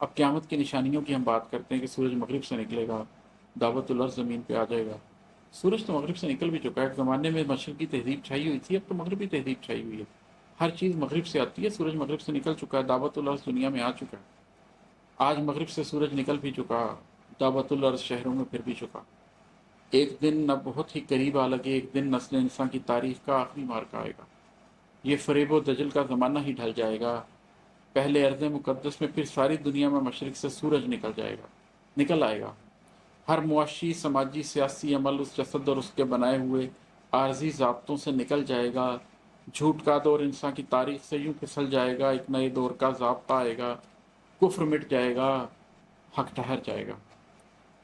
اب قیامت کی نشانیوں کی ہم بات کرتے ہیں کہ سورج مغرب سے نکلے گا، دعوت الارض زمین پہ آ جائے گا۔ سورج تو مغرب سے نکل بھی چکا ہے، ایک زمانے میں مشرقی تہذیب چھائی ہوئی تھی، اب تو مغربی تہذیب چھائی ہوئی ہے، ہر چیز مغرب سے آتی ہے، سورج مغرب سے نکل چکا ہے، دعوت الارض دنیا میں آ چکا ہے، آج مغرب سے سورج نکل بھی چکا، دعوت الارض شہروں میں پھر بھی چکا۔ ایک دن نہ بہت ہی قریب آ لگے، ایک دن نسل انسان کی تاریخ کا آخری مارکا آئے گا، یہ فریب و دجل کا زمانہ ہی ڈھل جائے گا، پہلے ارض مقدس میں پھر ساری دنیا میں مشرق سے سورج نکل جائے گا، نکل آئے گا، ہر معاشی سماجی سیاسی عمل اس جسد اور اس کے بنائے ہوئے عارضی ضابطوں سے نکل جائے گا، جھوٹ کا دور انسان کی تاریخ سے یوں پھسل جائے گا، ایک نئے دور کا ضابطہ آئے گا، کفر مٹ جائے گا، حق ٹھہر جائے گا۔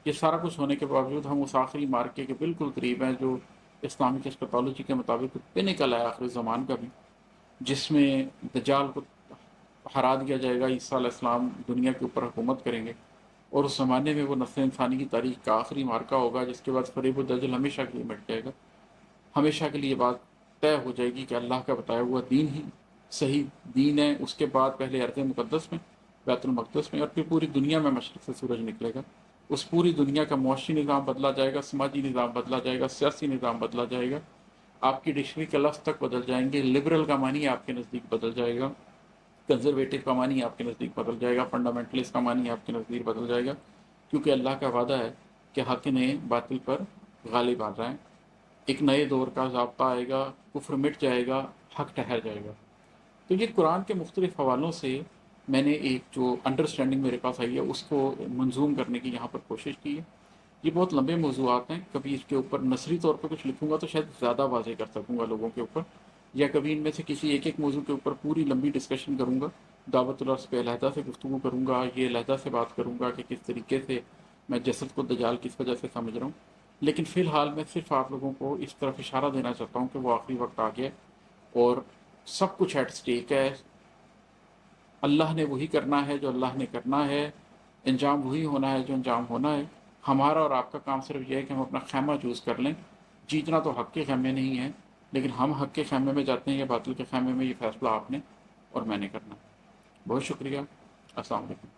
یہ سارا کچھ ہونے کے باوجود ہم اس آخری مارکے کے بالکل قریب ہیں جو اسلامک اسکٹولوجی کے مطابق پینیکل ہے آخر زمان کا بھی، جس میں دجال کو ہرا دیا جائے گا، عیسیٰ علیہ السلام دنیا کے اوپر حکومت کریں گے، اور اس زمانے میں وہ نسل انسانی کی تاریخ کا آخری مارکہ ہوگا، جس کے بعد فریب الدجل ہمیشہ کے لیے مٹ جائے گا، ہمیشہ کے لیے بات طے ہو جائے گی کہ اللہ کا بتایا ہوا دین ہی صحیح دین ہے۔ اس کے بعد پہلے ارض مقدس میں، بیت المقدس میں، اور پھر پوری دنیا میں مشرق سے سورج نکلے گا، اس پوری دنیا کا معاشی نظام بدلا جائے گا، سماجی نظام بدلا جائے گا، سیاسی نظام بدلا جائے گا، آپ کی ڈکشنری کے لفظ تک بدل جائیں گے، لبرل کا معنی آپ کے نزدیک بدل جائے گا، کنزرویٹو کا معنی آپ کے نزدیک بدل جائے گا، فنڈامنٹلسٹ کا معنی آپ کے نزدیک بدل جائے گا، کیونکہ اللہ کا وعدہ ہے کہ حق نے باطل پر غالب آ جائیں، ایک نئے دور کا ضابطہ آئے گا، کفر مٹ جائے گا، حق ٹھہر جائے گا۔ تو یہ قرآن کے مختلف حوالوں سے میں نے ایک جو انڈرسٹینڈنگ میرے پاس آئی ہے اس کو منظوم کرنے کی یہاں پر کوشش کی ہے۔ یہ بہت لمبے موضوعات ہیں، کبھی اس کے اوپر نثری طور پہ کچھ لکھوں گا تو شاید زیادہ واضح کر سکوں گا لوگوں کے اوپر، یا کبھی ان میں سے کسی ایک ایک موضوع کے اوپر پوری لمبی ڈسکشن کروں گا، دعوت العرض پہ علیحدہ سے گفتگو کروں گا، یہ علیحدہ سے بات کروں گا کہ کس طریقے سے میں جسد کو دجال کس وجہ سے سمجھ رہا ہوں۔ لیکن فی الحال میں صرف آپ لوگوں کو اس طرف اشارہ دینا چاہتا ہوں کہ وہ آخری وقت آ گیا اور سب کچھ ایٹ سٹیک ہے، اللہ نے وہی کرنا ہے جو اللہ نے کرنا ہے، انجام وہی ہونا ہے جو انجام ہونا ہے، ہمارا اور آپ کا کام صرف یہ ہے کہ ہم اپنا خیمہ چوز کر لیں، جیتنا تو حق کے خیمے نہیں ہے، لیکن ہم حق کے خیمے میں جاتے ہیں یا باطل کے خیمے میں، یہ فیصلہ آپ نے اور میں نے کرنا ہے۔ بہت شکریہ، السلام علیکم۔